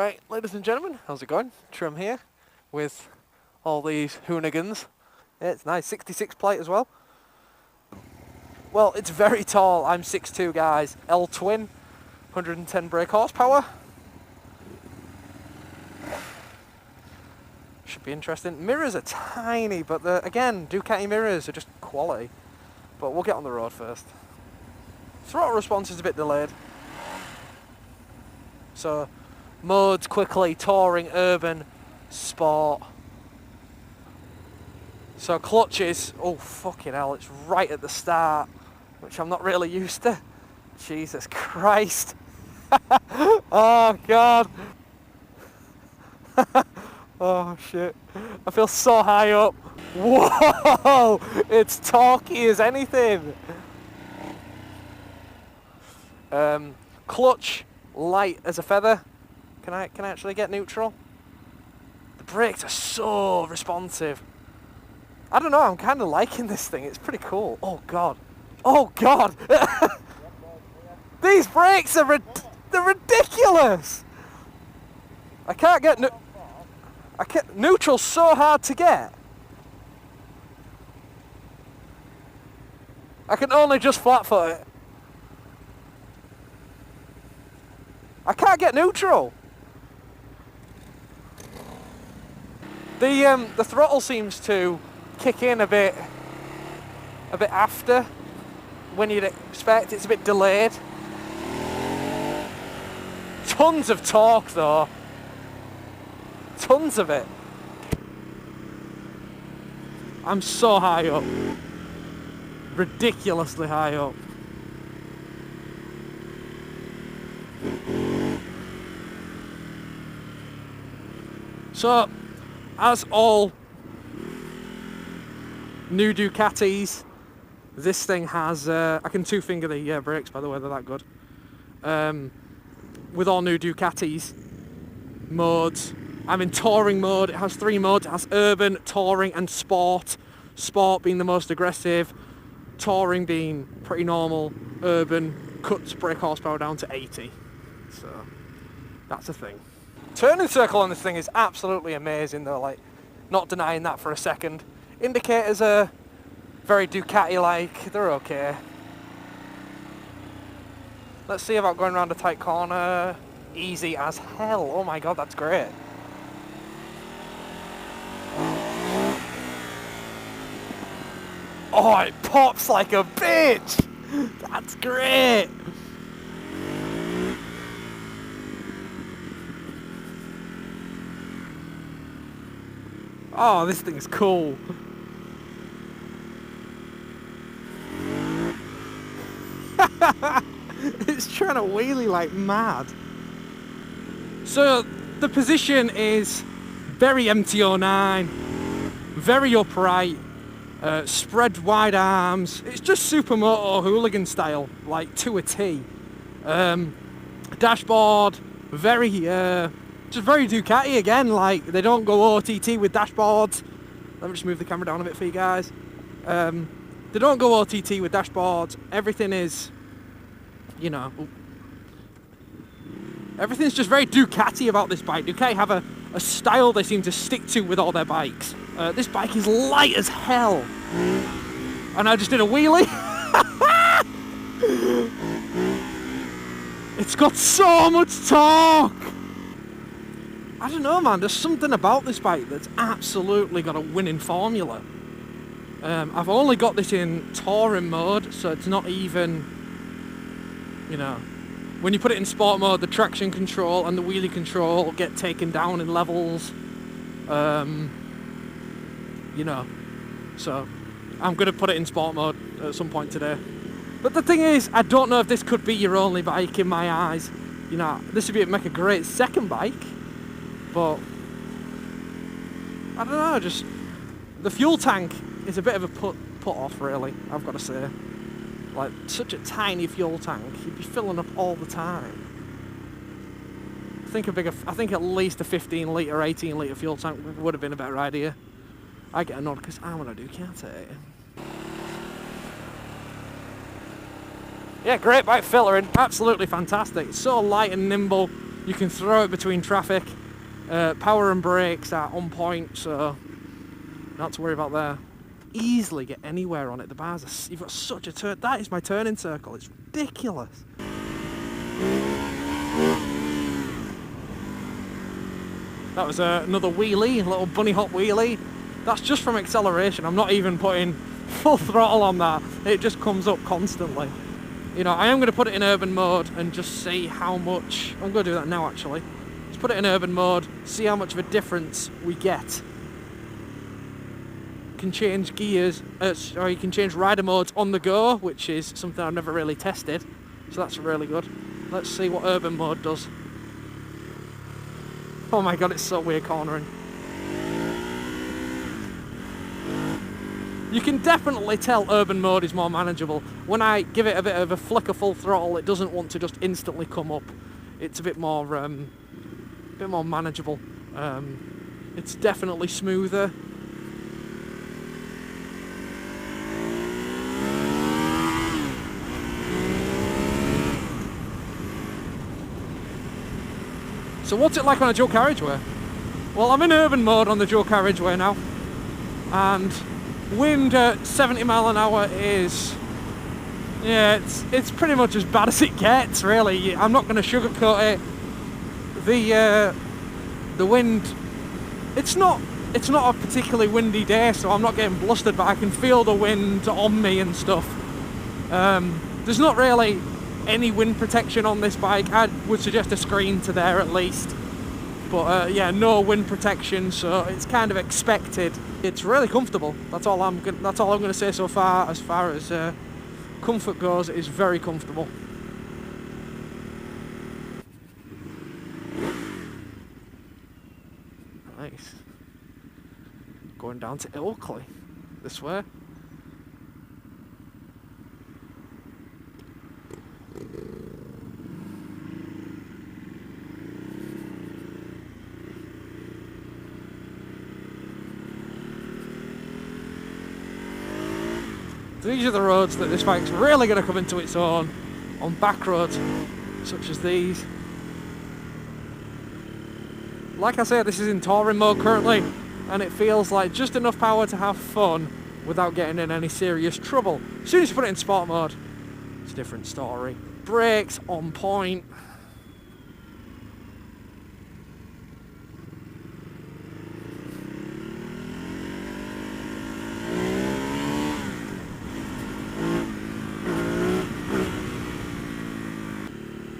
Alright, ladies and gentlemen, how's it going? Trem here with all these hoonigans. Yeah, it's nice, 66 plate as well. Well, it's very tall. I'm 6'2", guys. L-twin, 110 brake horsepower. Should be interesting. Mirrors are tiny, but again, Ducati mirrors are just quality. But we'll get on the road first. Throttle response is a bit delayed. So, modes quickly, touring, urban, sport. So clutches, oh fucking hell, it's right at the start, which I'm not really used to. Jesus Christ. Oh God. Oh shit. I feel so high up. Whoa! It's torquey as anything. Clutch, light as a feather. Can I actually get neutral? The brakes are so responsive. I don't know, I'm kind of liking this thing. It's pretty cool. Oh God. Oh God. These brakes are they're ridiculous. I can't get neutral's so hard to get. I can only just flat foot it. I can't get neutral. The throttle seems to kick in a bit after when you'd expect. It's a bit delayed. Tons of torque though. Tons of it. I'm so high up. Ridiculously high up. So, as all new Ducatis, this thing has, I can two-finger the brakes, by the way, they're that good. With all new Ducatis modes, I'm in touring mode. It has 3 modes. It has urban, touring and sport. Sport being the most aggressive, touring being pretty normal, urban cuts brake horsepower down to 80. So, that's a thing. Turning circle on this thing is absolutely amazing though, like, not denying that for a second. Indicators are very Ducati-like, they're okay. Let's see about going around a tight corner. Easy as hell. Oh my God, that's great. Oh, it pops like a bitch! That's great! Oh, this thing's cool. It's trying to wheelie like mad. So the position is very MT09, very upright, spread wide arms. It's just supermoto hooligan style, like to a T. Dashboard, very just very Ducati again. Like, they don't go OTT with dashboards. Let me just move the camera down a bit for you guys. They don't go OTT with dashboards. Everything is, you know, everything's just very Ducati about this bike. Ducati have a style they seem to stick to with all their bikes. This bike is light as hell. And I just did a wheelie. It's got so much torque. I don't know, man, there's something about this bike that's absolutely got a winning formula. I've only got this in touring mode, so it's not even, you know, when you put it in sport mode, the traction control and the wheelie control get taken down in levels, you know, so I'm going to put it in sport mode at some point today. But the thing is, I don't know if this could be your only bike in my eyes. You know, this would make a great second bike. But I don't know, just the fuel tank is a bit of a put off, really, I've got to say. Like, such a tiny fuel tank, you'd be filling up all the time. I think at least a 15 litre, 18 litre fuel tank would have been a better idea. I get a nod because I want to do Ducati. Yeah, great bike filtering, absolutely fantastic. So light and nimble. You can throw it between traffic. Power and brakes are on point, so not to worry about there. Easily get anywhere on it. The bars are, you've got such a turn. That is my turning circle. It's ridiculous. That was another wheelie, a little bunny hop wheelie. That's just from acceleration. I'm not even putting full throttle on that. It just comes up constantly. You know, I am going to put it in urban mode and just see how much. I'm going to do that now actually. Let's put it in urban mode, see how much of a difference we get. You can change gears, or you can change rider modes on the go, which is something I've never really tested. So that's really good. Let's see what urban mode does. Oh my god, it's so weird cornering. You can definitely tell urban mode is more manageable. When I give it a bit of a flick of full throttle, it doesn't want to just instantly come up. It's a bit more manageable. It's definitely smoother. So what's it like on a dual carriageway? Well, I'm in urban mode on the dual carriageway now, and wind at 70 mile an hour is, yeah, it's pretty much as bad as it gets, really. I'm not going to sugarcoat it. The wind, it's not a particularly windy day, so I'm not getting blustered, but I can feel the wind on me and stuff. There's not really any wind protection on this bike. I would suggest a screen to there at least, but yeah, no wind protection, so it's kind of expected. It's really comfortable. That's all I'm going to say so far. As far as comfort goes, it is very comfortable. Nice. Going down to Ilkley this way. These are the roads that this bike's really going to come into its own, on back roads such as these. Like I said, this is in touring mode currently, and it feels like just enough power to have fun without getting in any serious trouble. As soon as you put it in sport mode, it's a different story. Brakes on point.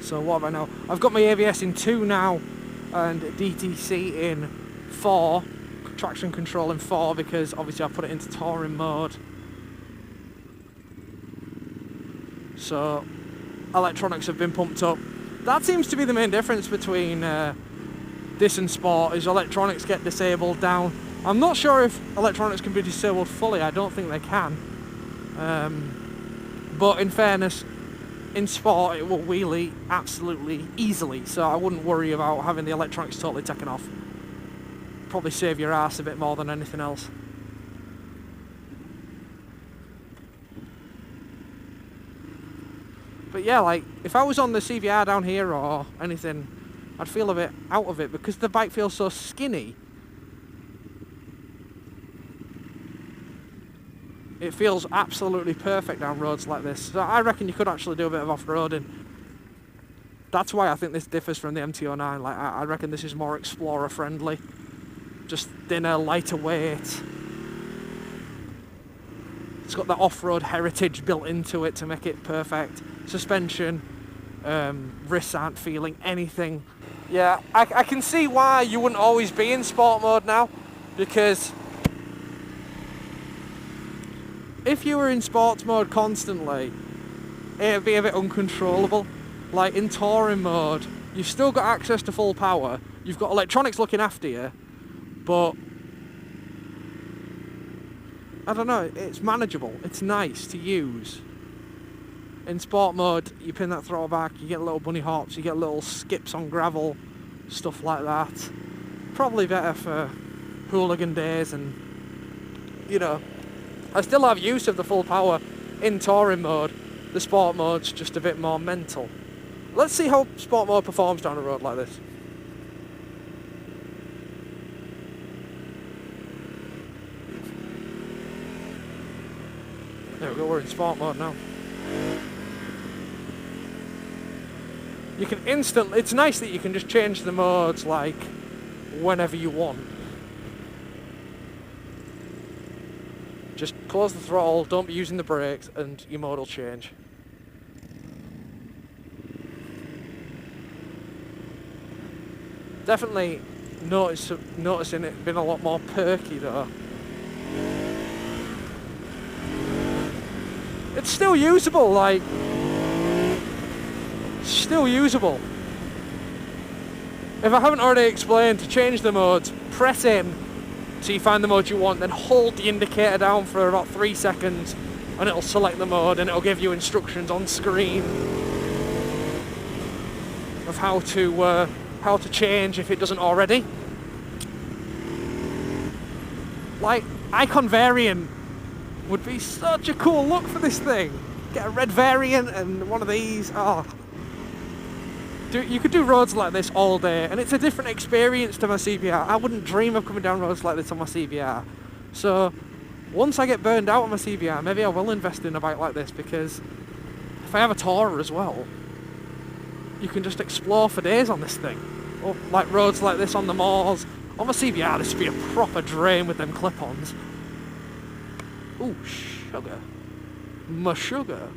So what have I now? I've got my ABS in 2 now and DTC in 4, traction control in 4, because obviously I put it into touring mode. So electronics have been pumped up. That seems to be the main difference between this and sport, is electronics get disabled down. I'm not sure if electronics can be disabled fully. I don't think they can. But in fairness, in sport it will wheelie absolutely easily, so I wouldn't worry about having the electronics totally taken off. Probably save your ass a bit more than anything else. But yeah, like if I was on the CVR down here or anything, I'd feel a bit out of it because the bike feels so skinny. It feels absolutely perfect down roads like this. So I reckon you could actually do a bit of off-roading. That's why I think this differs from the MT09. Like I reckon this is more explorer friendly. Just thinner, lighter weight. It's got that off-road heritage built into it to make it perfect. Suspension, wrists aren't feeling anything. Yeah, I can see why you wouldn't always be in sport mode now, because if you were in sports mode constantly, it'd be a bit uncontrollable. Like in touring mode, you've still got access to full power, you've got electronics looking after you, but I don't know, it's manageable, it's nice to use. In sport mode, you pin that throttle back, you get little bunny hops, you get little skips on gravel, stuff like that. Probably better for hooligan days, and you know, I still have use of the full power in touring mode. The sport mode's just a bit more mental. Let's see how sport mode performs down a road like this. There we go, we're in sport mode now. You can instantly, it's nice that you can just change the modes like whenever you want. Just close the throttle, don't be using the brakes, and your mode will change. Definitely noticing it being a lot more perky though. It's still usable, like, still usable. If I haven't already explained, to change the modes, press in so you find the mode you want, then hold the indicator down for about 3 seconds and it'll select the mode and it'll give you instructions on screen of how to change if it doesn't already. Like, icon variant would be such a cool look for this thing. Get a red variant and one of these. Oh. You could do roads like this all day, and it's a different experience to my CBR. I wouldn't dream of coming down roads like this on my CBR. So once I get burned out on my CBR, maybe I will invest in a bike like this, because if I have a tourer as well, you can just explore for days on this thing. Or like roads like this on the moors. On my CBR, this would be a proper drain with them clip-ons. Ooh, sugar. My sugar.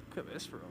Look at this road.